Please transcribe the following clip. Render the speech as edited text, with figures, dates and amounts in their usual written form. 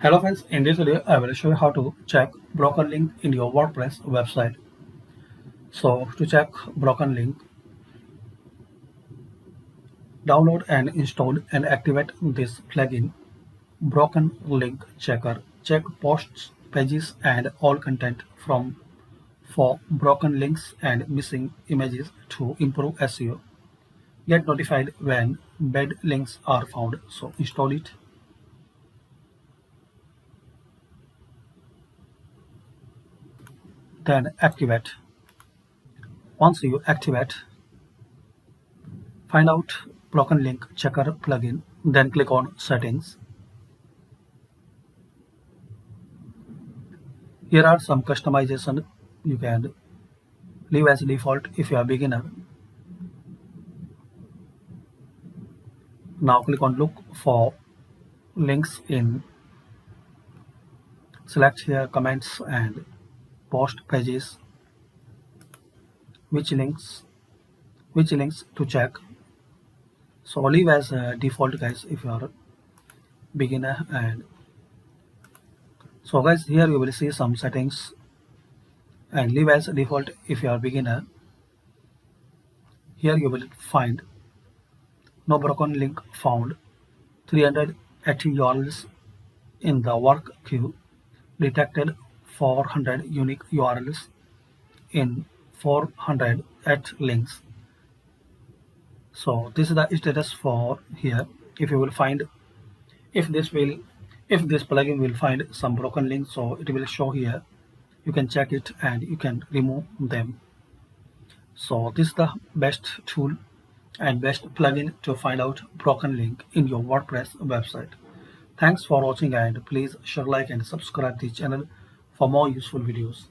Hello friends, in this video I will show you how to check broken link in your WordPress website. So to check broken link, download and install and activate this plugin, Broken Link Checker. Check posts, pages and all content from for broken links and missing images to improve SEO. Get notified when bad links are found. So install it. Then activate. Once you activate, find out Broken Link Checker plugin, then click on Settings. Here are some customization you can leave as default if you are beginner. Now click on Look for links in. Select here comments and post pages. Which links to check. So leave as default guys if you are beginner. And so guys, here you will see some settings and leave as default if you are beginner. Here you will find no broken link found, 380 URLs in the work queue, detected 400 unique URLs in 408 links. So this is the status for here. If you will find, if this plugin will find some broken links, so it will show here. You can check it and you can remove them. So this is the best tool and best plugin to find out broken link in your WordPress website. Thanks for watching and please share, like and subscribe the channel for more useful videos.